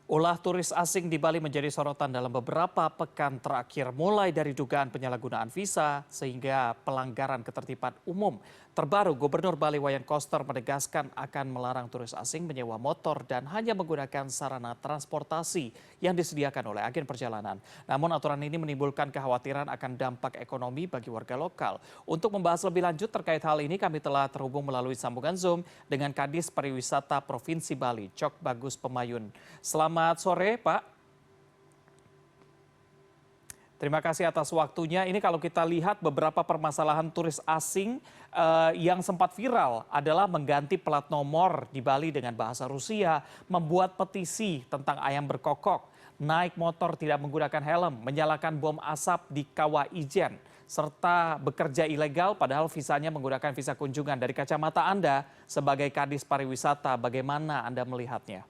Ulah turis asing di Bali menjadi sorotan dalam beberapa pekan terakhir, mulai dari dugaan penyalahgunaan visa sehingga pelanggaran ketertiban umum. Terbaru, Gubernur Bali Wayan Koster menegaskan akan melarang turis asing menyewa motor dan hanya menggunakan sarana transportasi yang disediakan oleh agen perjalanan. Namun aturan ini menimbulkan kekhawatiran akan dampak ekonomi bagi warga lokal. Untuk membahas lebih lanjut terkait hal ini, kami telah terhubung melalui sambungan Zoom dengan Kadis Pariwisata Provinsi Bali, Cok Bagus Pemayun. Selamat sore, Pak. Terima kasih atas waktunya. Ini kalau kita lihat beberapa permasalahan turis asing yang sempat viral adalah mengganti plat nomor di Bali dengan bahasa Rusia, membuat petisi tentang ayam berkokok, naik motor tidak menggunakan helm, menyalakan bom asap di Kawah Ijen, serta bekerja ilegal padahal visanya menggunakan visa kunjungan. Dari kacamata Anda sebagai Kadis Pariwisata, bagaimana Anda melihatnya?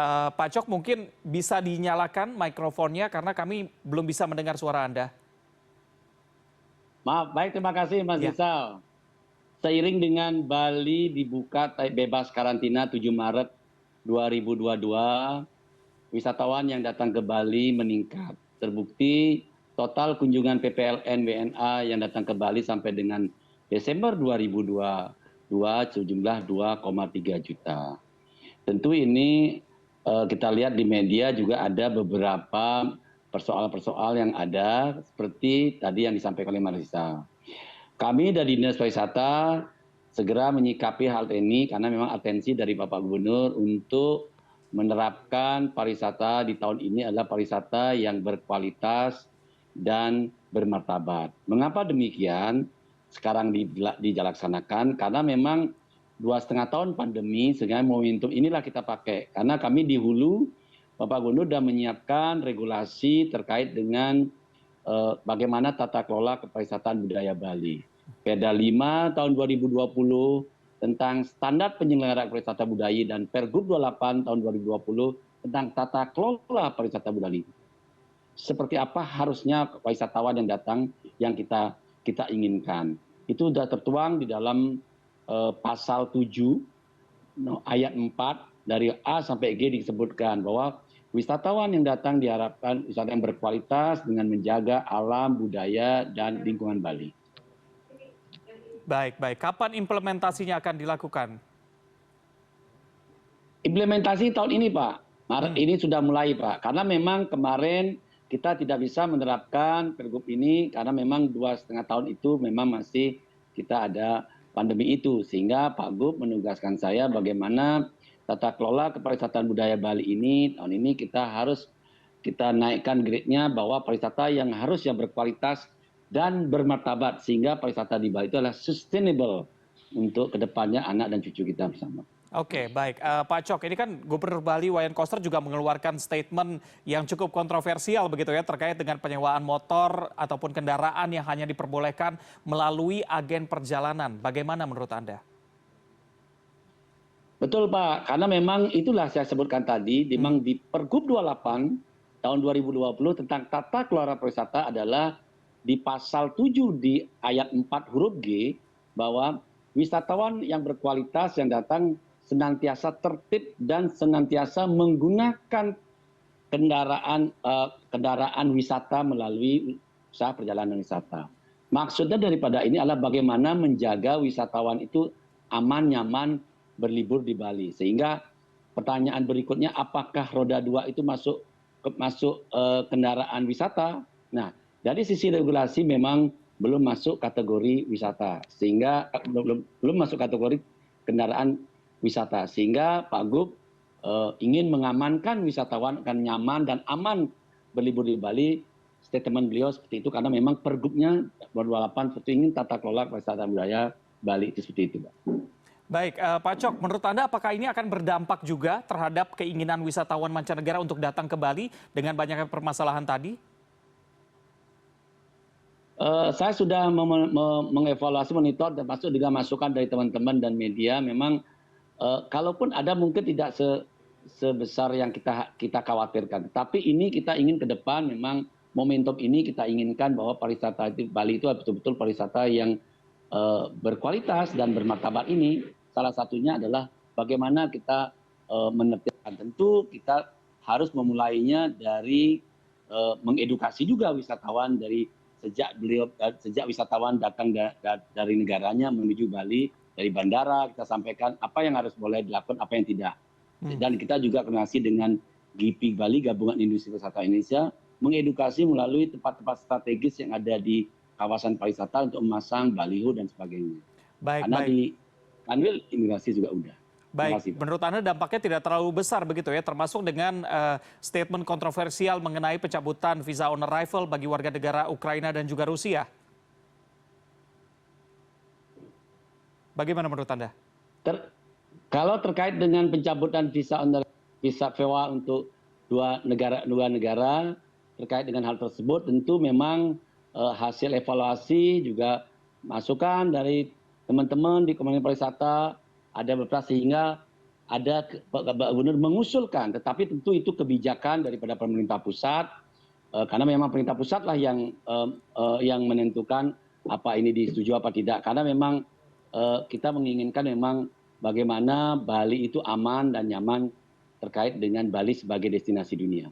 Pak Cok, mungkin bisa dinyalakan mikrofonnya karena kami belum bisa mendengar suara Anda. Maaf, baik, terima kasih Mas Ya, Rizal. Seiring dengan Bali dibuka bebas karantina 7 Maret 2022, wisatawan yang datang ke Bali meningkat. Terbukti total kunjungan PPLN WNA yang datang ke Bali sampai dengan Desember 2022 sejumlah 2,3 juta. Tentu ini kita lihat di media juga ada beberapa persoalan-persoalan yang ada seperti tadi yang disampaikan oleh Marisa. Kami dari Dinas Pariwisata segera menyikapi hal ini karena memang atensi dari Bapak Gubernur untuk menerapkan pariwisata di tahun ini adalah pariwisata yang berkualitas dan bermartabat. Mengapa demikian? Sekarang dilaksanakan karena memang 2,5 tahun pandemi, sehingga momentum inilah kita pakai. Karena kami di hulu, Bapak Gubernur sudah menyiapkan regulasi terkait dengan bagaimana tata kelola kepariwisataan budaya Bali. Perda 5 tahun 2020 tentang standar penyelenggaraan pariwisata budaya dan Pergub 28 tahun 2020 tentang tata kelola pariwisata budaya. Seperti apa harusnya wisatawan yang datang yang kita inginkan. Itu sudah tertuang di dalam pasal 7 ayat 4 dari A sampai G disebutkan bahwa wisatawan yang datang diharapkan wisata yang berkualitas dengan menjaga alam, budaya, dan lingkungan Bali. baik. Kapan implementasinya akan dilakukan? Implementasi tahun ini Pak, Maret Hmm, ini sudah mulai Pak, karena memang kemarin kita tidak bisa menerapkan pergub ini karena memang 2,5 tahun itu memang masih kita ada pandemi itu, sehingga Pak Gub menugaskan saya bagaimana tata kelola kepariwisataan budaya Bali ini tahun ini kita naikkan grade-nya bahwa pariwisata yang harus yang berkualitas dan bermartabat, sehingga pariwisata di Bali itu adalah sustainable untuk kedepannya anak dan cucu kita bersama. Oke, baik. Pak Cok, ini kan Gubernur Bali Wayan Koster juga mengeluarkan statement yang cukup kontroversial begitu ya terkait dengan penyewaan motor ataupun kendaraan yang hanya diperbolehkan melalui agen perjalanan. Bagaimana menurut Anda? Betul Pak, karena memang itulah saya sebutkan tadi, Hmm, memang di Pergub 28 tahun 2020 tentang tata kelola pariwisata adalah di pasal 7 di ayat 4 huruf G bahwa wisatawan yang berkualitas yang datang senantiasa tertib dan senantiasa menggunakan kendaraan wisata melalui usaha perjalanan wisata. Maksudnya daripada ini adalah bagaimana menjaga wisatawan itu aman, nyaman berlibur di Bali. Sehingga pertanyaan berikutnya, apakah roda 2 itu masuk kendaraan wisata? Nah, dari sisi regulasi memang belum masuk kategori wisata, sehingga belum masuk kategori kendaraan wisata, sehingga Pak Gub ingin mengamankan wisatawan akan nyaman dan aman berlibur di Bali. Statement beliau seperti itu karena memang pergubnya 28 seperti ingin tata kelola wisata budaya Bali itu seperti itu, Pak. baik, Pak Cok, menurut Anda apakah ini akan berdampak juga terhadap keinginan wisatawan mancanegara untuk datang ke Bali dengan banyaknya permasalahan tadi? Saya sudah mengevaluasi, monitor, termasuk juga masukan dari teman-teman dan media. Memang kalaupun ada mungkin tidak sebesar yang kita khawatirkan. Tapi ini kita ingin ke depan memang momentum ini kita inginkan bahwa pariwisata Bali itu betul-betul pariwisata yang berkualitas dan bermartabat ini salah satunya adalah bagaimana kita menertibkan. Tentu kita harus memulainya dari mengedukasi juga wisatawan sejak wisatawan datang dari negaranya menuju Bali, dari bandara kita sampaikan apa yang harus boleh dilakukan, apa yang tidak. Dan kita juga koordinasi dengan GIPI Bali, Gabungan Industri Wisata Indonesia, mengedukasi melalui tempat-tempat strategis yang ada di kawasan pariwisata untuk memasang baliho dan sebagainya. Karena di Kanwil imigrasi juga udah. Baik, menurut Anda dampaknya tidak terlalu besar begitu ya, termasuk dengan statement kontroversial mengenai pencabutan visa on arrival bagi warga negara Ukraina dan juga Rusia. Bagaimana menurut Anda? Kalau terkait dengan pencabutan visa VEWA untuk dua negara terkait dengan hal tersebut, tentu memang hasil evaluasi juga masukan dari teman-teman di Kementerian Pariwisata ada beberapa sehingga ada Pak Gubernur mengusulkan, tetapi tentu itu kebijakan daripada pemerintah pusat karena memang pemerintah pusat lah yang menentukan apa ini disetujui apa tidak, karena memang kita menginginkan memang bagaimana Bali itu aman dan nyaman terkait dengan Bali sebagai destinasi dunia.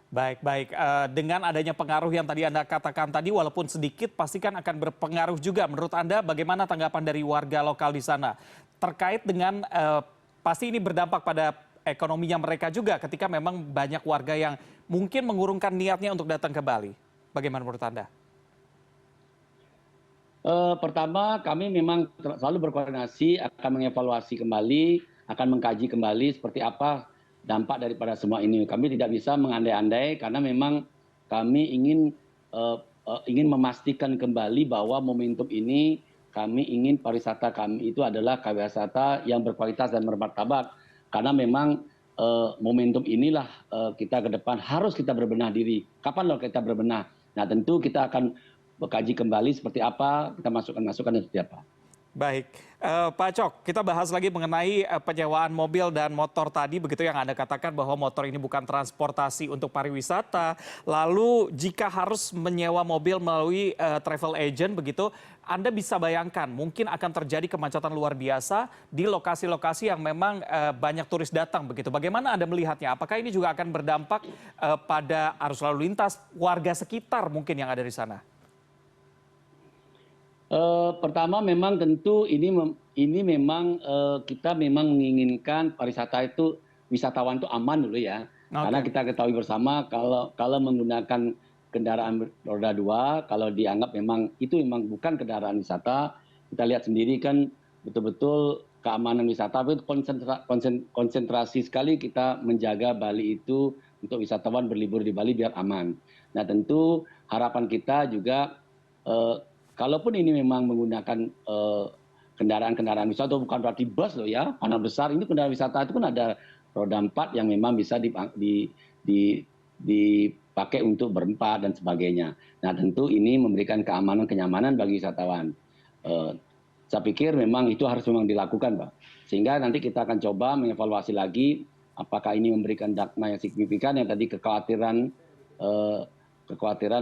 Baik. Dengan adanya pengaruh yang tadi Anda katakan tadi, walaupun sedikit, pastikan akan berpengaruh juga. Menurut Anda, bagaimana tanggapan dari warga lokal di sana? Terkait dengan, pasti ini berdampak pada ekonominya mereka juga ketika memang banyak warga yang mungkin mengurungkan niatnya untuk datang ke Bali. Bagaimana menurut Anda? Pertama, kami memang selalu berkoordinasi, akan mengevaluasi kembali, akan mengkaji kembali seperti apa dampak daripada semua ini. Kami tidak bisa mengandai-andai karena memang kami ingin memastikan kembali bahwa momentum ini kami ingin pariwisata kami itu adalah pariwisata yang berkualitas dan bermartabat. Karena memang momentum inilah kita ke depan harus kita berbenah diri. Kapan loh kita berbenah? Nah tentu kita akan mengkaji kembali seperti apa, kita masukkan dan seperti apa. Baik, Pak Cok, kita bahas lagi mengenai penyewaan mobil dan motor tadi, begitu yang Anda katakan bahwa motor ini bukan transportasi untuk pariwisata. Lalu jika harus menyewa mobil melalui travel agent, begitu, Anda bisa bayangkan mungkin akan terjadi kemacetan luar biasa di lokasi-lokasi yang memang banyak turis datang, begitu. Bagaimana Anda melihatnya? Apakah ini juga akan berdampak pada arus lalu lintas warga sekitar mungkin yang ada di sana? Pertama memang tentu ini memang kita memang menginginkan pariwisata itu wisatawan itu aman dulu ya. Karena kita ketahui bersama kalau menggunakan kendaraan roda 2, kalau dianggap memang itu memang bukan kendaraan wisata, kita lihat sendiri kan betul-betul keamanan wisata, tapi konsentrasi sekali kita menjaga Bali itu untuk wisatawan berlibur di Bali biar aman. Nah tentu harapan kita juga kalaupun ini memang menggunakan kendaraan wisata, bukan berarti bus loh ya, karena besar ini kendaraan wisata itu kan ada roda 4 yang memang bisa dipakai untuk berempat dan sebagainya. Nah tentu ini memberikan keamanan, kenyamanan bagi wisatawan. Saya pikir memang itu harus memang dilakukan Pak. Sehingga nanti kita akan coba mengevaluasi lagi apakah ini memberikan dampak yang signifikan, yang tadi kekhawatiran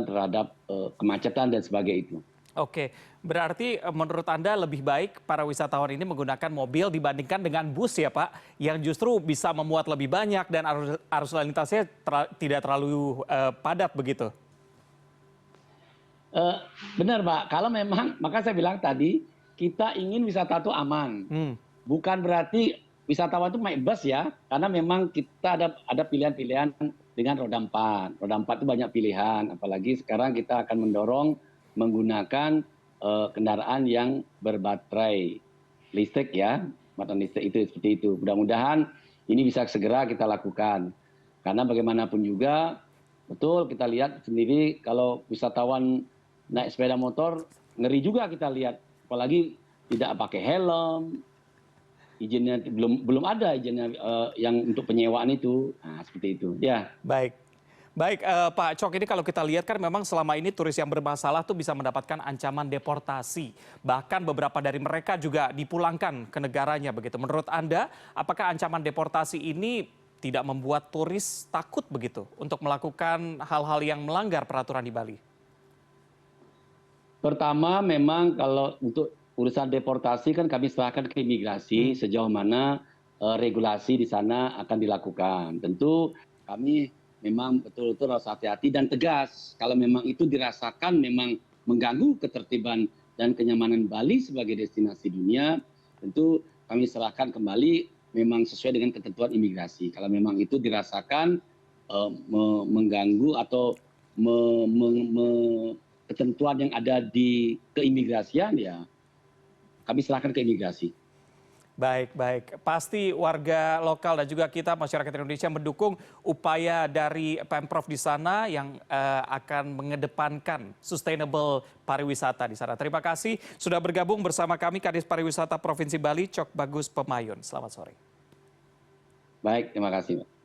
terhadap kemacetan dan sebagainya itu. Oke, berarti menurut Anda lebih baik para wisatawan ini menggunakan mobil dibandingkan dengan bus ya Pak, yang justru bisa memuat lebih banyak dan arus lalu lintasnya tidak terlalu padat begitu? Benar Pak, kalau memang, maka saya bilang tadi, kita ingin wisata itu aman. Bukan berarti wisatawan itu naik bus ya, karena memang kita ada pilihan-pilihan dengan roda 4. Roda 4 itu banyak pilihan, apalagi sekarang kita akan mendorong menggunakan kendaraan yang berbaterai listrik ya, baterai listrik itu seperti itu. Mudah-mudahan ini bisa segera kita lakukan. Karena bagaimanapun juga, betul kita lihat sendiri kalau wisatawan naik sepeda motor, ngeri juga kita lihat. Apalagi tidak pakai helm, izinnya belum ada izinnya yang untuk penyewaan itu. Nah, seperti itu. Ya. Baik, Pak Cok, ini kalau kita lihat kan memang selama ini turis yang bermasalah tuh bisa mendapatkan ancaman deportasi. Bahkan beberapa dari mereka juga dipulangkan ke negaranya begitu. Menurut Anda, apakah ancaman deportasi ini tidak membuat turis takut begitu untuk melakukan hal-hal yang melanggar peraturan di Bali? Pertama memang kalau untuk urusan deportasi kan kami serahkan ke imigrasi sejauh mana regulasi di sana akan dilakukan. Tentu kami memang betul-betul harus hati-hati dan tegas. Kalau memang itu dirasakan memang mengganggu ketertiban dan kenyamanan Bali sebagai destinasi dunia, tentu kami serahkan kembali memang sesuai dengan ketentuan imigrasi. Kalau memang itu dirasakan mengganggu atau ketentuan yang ada di keimigrasian, ya kami serahkan ke imigrasi. Baik, baik. Pasti warga lokal dan juga kita masyarakat Indonesia mendukung upaya dari Pemprov di sana yang akan mengedepankan sustainable pariwisata di sana. Terima kasih sudah bergabung bersama kami Kadis Pariwisata Provinsi Bali, Cok Bagus Pemayun. Selamat sore. Baik, terima kasih, Pak.